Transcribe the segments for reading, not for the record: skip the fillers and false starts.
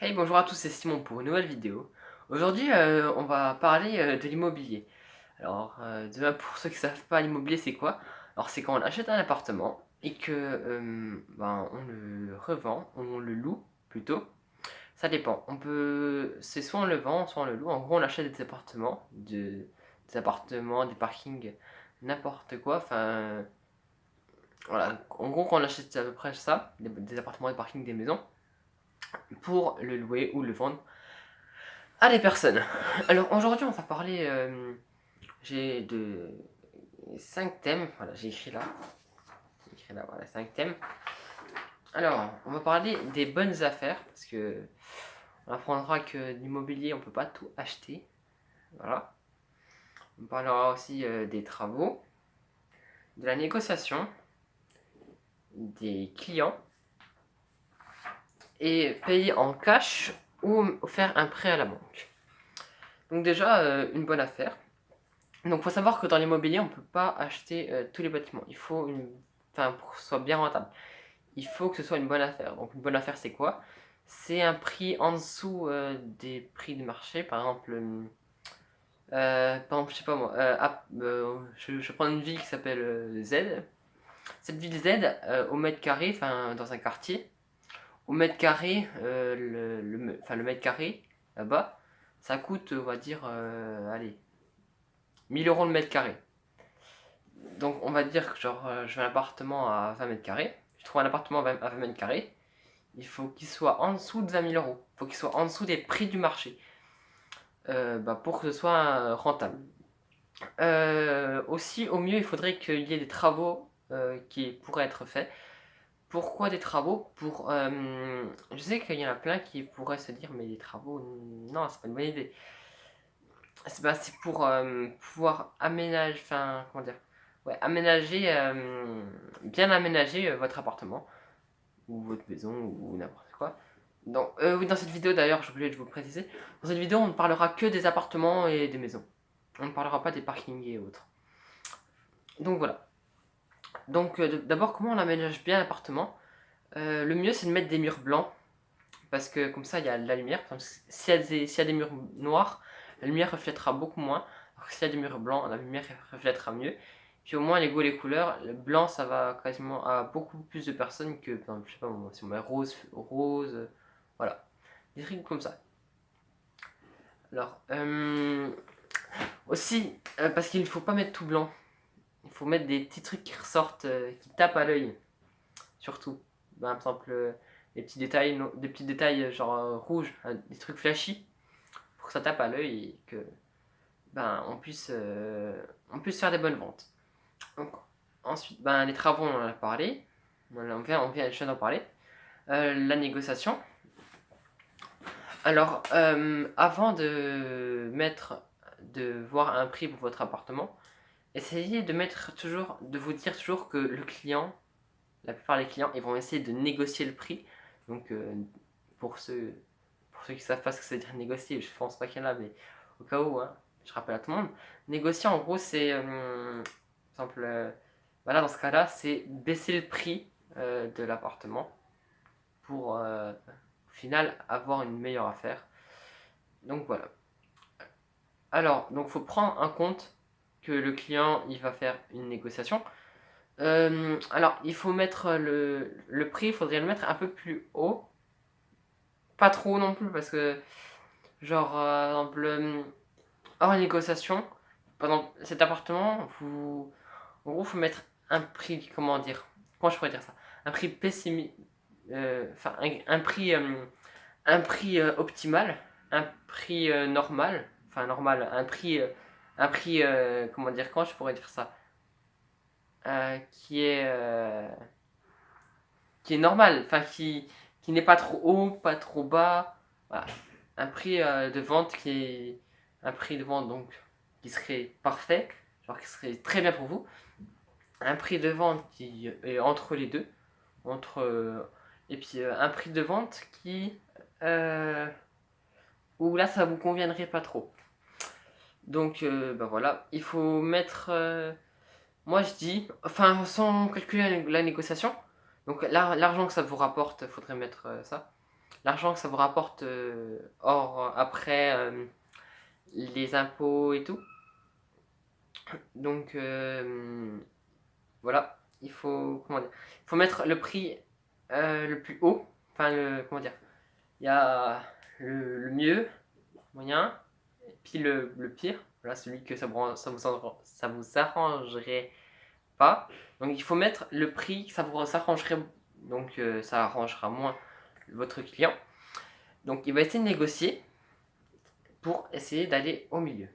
Hey, bonjour à tous, c'est Simon pour une nouvelle vidéo. Aujourd'hui, on va parler de l'immobilier. Alors, déjà pour ceux qui savent pas, l'immobilier c'est quoi? Alors, c'est quand on achète un appartement et que on le revend, on le loue plutôt. Ça dépend. C'est soit on le vend, soit on le loue. En gros, on achète des appartements, des parkings, n'importe quoi. Enfin, voilà. En gros, quand on achète à peu près ça, des appartements, des parkings, des maisons, pour le louer ou le vendre à des personnes. Alors aujourd'hui, on va parler. J'ai de 5 thèmes. Voilà, voilà, 5 thèmes. Alors, on va parler des bonnes affaires parce que on apprendra que l'immobilier, on peut pas tout acheter. Voilà. On parlera aussi des travaux, de la négociation, des clients et payer en cash ou faire un prêt à la banque. Donc déjà, une bonne affaire. Donc, faut savoir que dans l'immobilier, on peut pas acheter tous les bâtiments. Pour que ce soit bien rentable, il faut que ce soit une bonne affaire. Donc, une bonne affaire, c'est quoi? C'est un prix en dessous des prix du marché. Je sais pas moi. Je prends une ville qui s'appelle Z. Cette ville Z, au mètre carré, enfin dans un quartier, au mètre carré, le mètre carré là-bas, ça coûte, on va dire, allez, 1 000 € le mètre carré. Donc on va dire que je veux un appartement à 20 mètres carrés, je trouve un appartement à 20 mètres carrés, il faut qu'il soit en dessous de 20 000 €, il faut qu'il soit en dessous des prix du marché pour que ce soit rentable. Aussi, au mieux, il faudrait qu'il y ait des travaux qui pourraient être faits. Pourquoi des travaux Je sais qu'il y en a plein qui pourraient se dire, mais des travaux, non, c'est pas une bonne idée. C'est pour pouvoir aménager, enfin, comment dire, ouais, bien aménager votre appartement ou votre maison ou n'importe quoi. Donc, oui, dans cette vidéo d'ailleurs, j'ai oublié de vous préciser, dans cette vidéo, on ne parlera que des appartements et des maisons. On ne parlera pas des parkings et autres. Donc voilà. Donc d'abord, comment on aménage bien l'appartement? Le mieux, c'est de mettre des murs blancs parce que comme ça, il y a de la lumière. S'il y a des murs noirs, la lumière reflètera beaucoup moins. Alors que s'il y a des murs blancs, la lumière reflètera mieux. Puis au moins, les goûts et les couleurs, le blanc, ça va quasiment à beaucoup plus de personnes que, par exemple, je sais pas moi, si on met rose, voilà. Des trucs comme ça. Alors, aussi, parce qu'il ne faut pas mettre tout blanc. Il faut mettre des petits trucs qui ressortent, qui tapent à l'œil, surtout. Par exemple, des petits détails genre rouges, des trucs flashy, pour que ça tape à l'œil et que on puisse faire des bonnes ventes. Donc, ensuite, les travaux, on en a parlé. Je viens d'en parler. La négociation. Alors, avant de voir un prix pour votre appartement, essayez de vous dire toujours que la plupart des clients, ils vont essayer de négocier le prix. Donc, pour ceux qui savent pas ce que ça veut dire négocier, je pense pas qu'il y en a, mais au cas où, hein, je rappelle à tout le monde. Négocier, en gros, c'est, par exemple, voilà, dans ce cas-là, c'est baisser le prix de l'appartement pour, au final, avoir une meilleure affaire. Donc voilà. Alors, donc faut prendre en compte que le client, il va faire une négociation. Alors, il faut mettre le prix, il faudrait le mettre un peu plus haut. Pas trop haut non plus, parce que, genre, par exemple, hors négociation, par exemple, cet appartement, en gros, faut mettre un prix, comment dire, comment je pourrais dire ça? Un prix pessimiste, enfin, un prix optimal, un prix normal, enfin, normal, comment dire, comment je pourrais dire ça? Euh, qui est, euh, qui est normal, qui n'est pas trop haut, pas trop bas. Voilà. Un prix de vente un prix de vente donc qui serait parfait, genre qui serait très bien pour vous. Un prix de vente qui est entre les deux, et puis un prix de vente euh, où là ça vous conviendrait pas trop. Donc voilà, il faut mettre, moi je dis, enfin sans calculer la négociation. Donc l'argent que ça vous rapporte, faudrait mettre ça. l'argent que ça vous rapporte hors après les impôts et tout. Donc voilà, il faut comment dire, il faut mettre le prix le plus haut, enfin comment dire, il y a le mieux, moyen, et puis le pire, voilà celui que ça vous arrangerait pas. Donc il faut mettre le prix que ça vous arrangerait, donc ça arrangera moins votre client. Donc il va essayer de négocier pour essayer d'aller au milieu.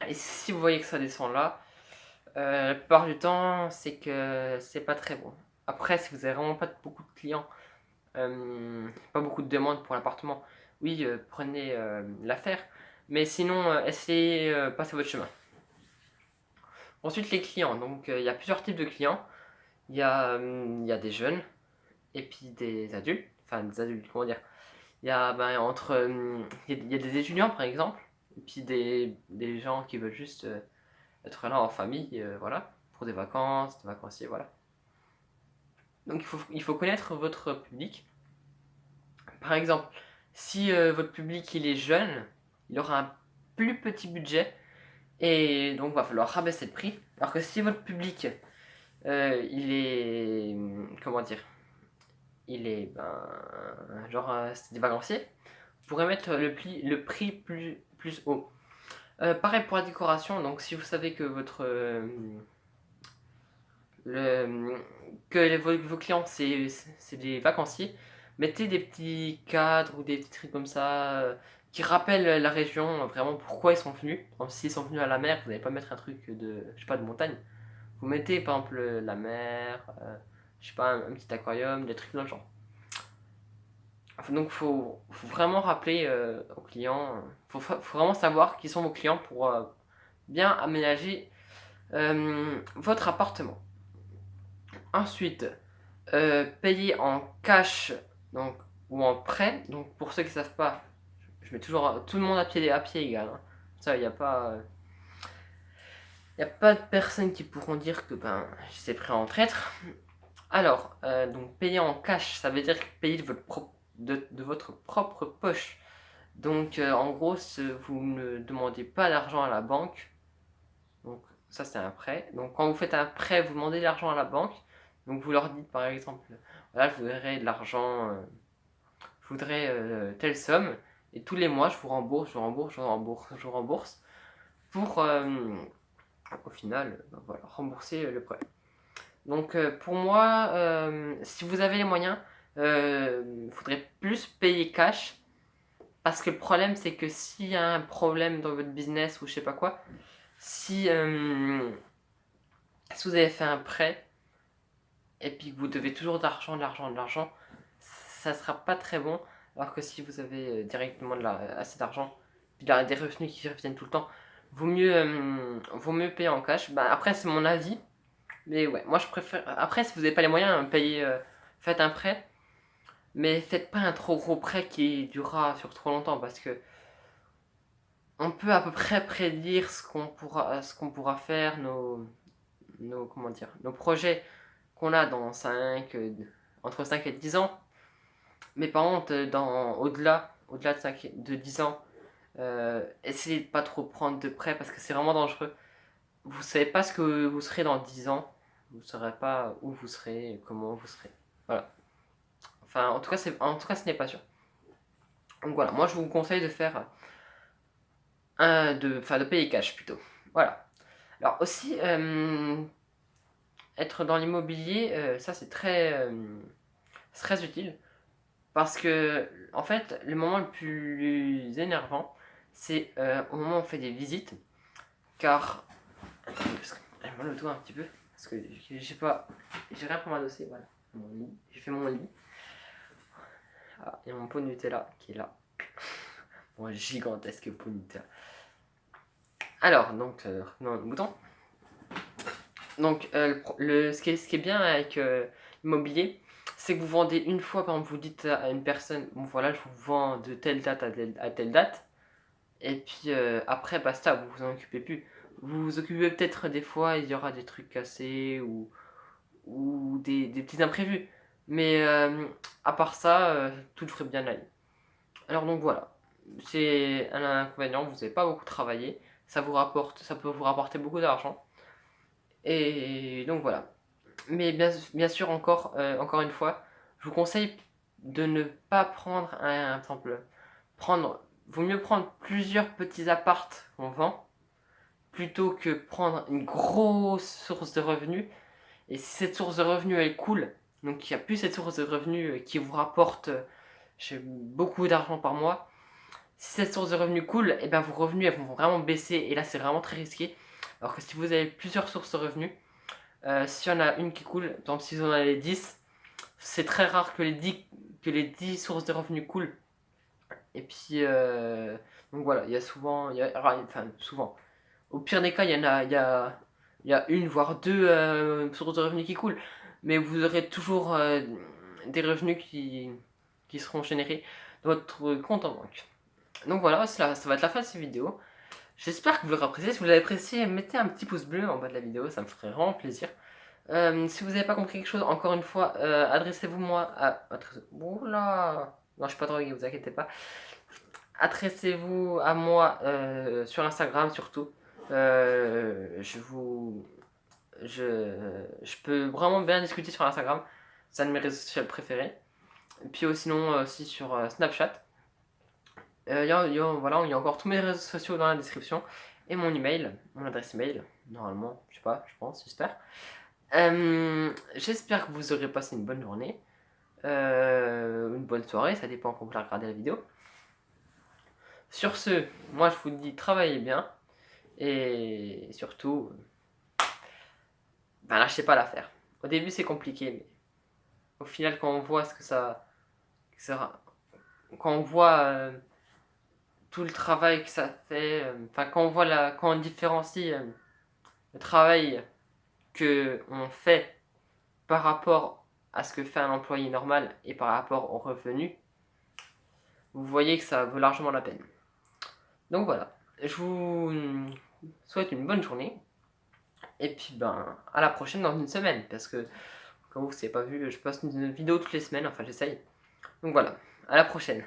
Et si vous voyez que ça descend là, la plupart du temps, c'est que c'est pas très bon. Après, si vous avez vraiment pas beaucoup de clients, pas beaucoup de demandes pour l'appartement, oui, prenez l'affaire. Mais sinon, essayez passer votre chemin. Ensuite, les clients. Donc, il y a plusieurs types de clients. Il y a des jeunes et puis des adultes. Enfin, des adultes, comment dire. Il y a il y a des étudiants, par exemple. Et puis des gens qui veulent juste être là en famille, voilà, pour des vacances, des vacanciers, voilà. Donc il faut connaître votre public. Par exemple, si votre public il est jeune, il aura un plus petit budget et donc va falloir rabaisser le prix. Alors que si votre public il est comment dire, il est genre c'est des vacanciers, vous pourrez mettre le prix plus haut. Pareil pour la décoration. Donc si vous savez que votre vos clients c'est des vacanciers, mettez des petits cadres ou des petits trucs comme ça qui rappellent la région, vraiment pourquoi ils sont venus. S'ils sont venus à la mer, vous n'allez pas mettre un truc de, je sais pas, de montagne. Vous mettez par exemple la mer, je sais pas, un petit aquarium, des trucs dans le genre. Donc faut vraiment rappeler aux clients, faut vraiment savoir qui sont vos clients pour bien aménager votre appartement. Ensuite, payer en cash donc, ou en prêt. Donc pour ceux qui ne savent pas, je mets toujours tout le monde à pied égal. Hein. Ça, il n'y a pas. Il a pas de personnes qui pourront dire que c'est prêt à en traître. Alors, donc payer en cash, ça veut dire payer de votre propre poche. Donc en gros, vous ne demandez pas d'argent à la banque. Donc ça c'est un prêt. Donc quand vous faites un prêt, vous demandez de l'argent à la banque. Donc vous leur dites par exemple, voilà, je voudrais de l'argent, je voudrais telle somme, et tous les mois je vous rembourse, je vous rembourse, pour au final voilà, rembourser le prêt. Donc pour moi, si vous avez les moyens, il faudrait plus payer cash, parce que le problème c'est que s'il y a un problème dans votre business ou je sais pas quoi, si vous avez fait un prêt, et puis que vous devez toujours de l'argent, ça sera pas très bon. Alors que si vous avez directement assez d'argent, puis des revenus qui reviennent tout le temps, vaut mieux payer en cash. Après, c'est mon avis. Mais ouais, moi je préfère. Après, si vous n'avez pas les moyens, faites un prêt. Mais faites pas un trop gros prêt qui durera sur trop longtemps. Parce que on peut à peu près prédire ce qu'on pourra faire, comment dire, nos projets qu'on a dans entre 5 et 10 ans. Mais par contre, au-delà de 10 ans, essayez de pas trop prendre de prêts parce que c'est vraiment dangereux. Vous savez pas ce que vous serez dans 10 ans. Vous ne saurez pas où vous serez, comment vous serez. Voilà. Enfin, en tout cas, ce n'est pas sûr. Donc voilà, moi je vous conseille de faire de payer cash plutôt. Voilà. Alors aussi, être dans l'immobilier, ça c'est très utile. Parce que, en fait, le moment le plus énervant, c'est au moment où on fait des visites. Car. J'ai mal au dos un petit peu. Parce que j'ai rien pour m'adosser. Voilà. Mon lit. J'ai fait mon lit. Ah, il y a mon pot de Nutella qui est là. Bon, gigantesque pot de Nutella. Alors, donc, non, le bouton. Donc, ce qui est bien avec l'immobilier, c'est que vous vendez une fois, par exemple, vous dites à une personne, bon voilà, je vous vends de telle date à telle date, et puis après, basta, vous vous en occupez plus. Vous vous occupez peut-être des fois, il y aura des trucs cassés ou des petits imprévus. Mais à part ça, tout devrait bien aller. Alors donc voilà, c'est un inconvénient, vous n'avez pas beaucoup travaillé, ça peut vous rapporter beaucoup d'argent. Et donc voilà. Mais bien sûr, encore une fois, je vous conseille de ne pas prendre un exemple. Vaut mieux prendre plusieurs petits appartes qu'on vend plutôt que prendre une grosse source de revenus. Et si cette source de revenus elle coule, donc il n'y a plus cette source de revenus qui vous rapporte beaucoup d'argent par mois, si cette source de revenus coule, et bien vos revenus elles vont vraiment baisser et là c'est vraiment très risqué. Alors que si vous avez plusieurs sources de revenus, s'il y en a une qui coule, par exemple si vous en avez 10, c'est très rare que les 10 sources de revenus coulent. Et puis, donc voilà, il y a souvent, enfin souvent, au pire des cas, il y a une voire deux sources de revenus qui coulent, mais vous aurez toujours des revenus qui seront générés dans votre compte en banque. Donc voilà, ça va être la fin de cette vidéo. J'espère que vous l'aurez apprécié. Si vous l'avez apprécié, mettez un petit pouce bleu en bas de la vidéo, ça me ferait vraiment plaisir. Si vous n'avez pas compris quelque chose, encore une fois, adressez-vous moi à... Oula. Non, je suis pas drogué, vous inquiétez pas. Adressez-vous à moi sur Instagram surtout. Je vous... Je peux vraiment bien discuter sur Instagram. C'est un de mes réseaux sociaux préférés. Et puis sinon aussi sur Snapchat. Voilà, il y a encore tous mes réseaux sociaux dans la description. Et mon email, mon adresse email. Normalement, je sais pas, je pense, j'espère. J'espère que vous aurez passé une bonne journée. Une bonne soirée, ça dépend quand vous regardez la vidéo. Sur ce, moi je vous dis travaillez bien. Et surtout, ben lâchez pas l'affaire. Au début c'est compliqué, mais au final quand on voit ce que ça sera, quand on voit tout le travail que ça fait, enfin quand on différencie le travail que on fait par rapport à ce que fait un employé normal et par rapport au revenu, vous voyez que ça vaut largement la peine. Donc voilà, je vous souhaite une bonne journée. Et puis ben à la prochaine dans une semaine. Parce que comme vous ne savez pas vu, je poste une vidéo toutes les semaines, enfin j'essaye. Donc voilà, à la prochaine.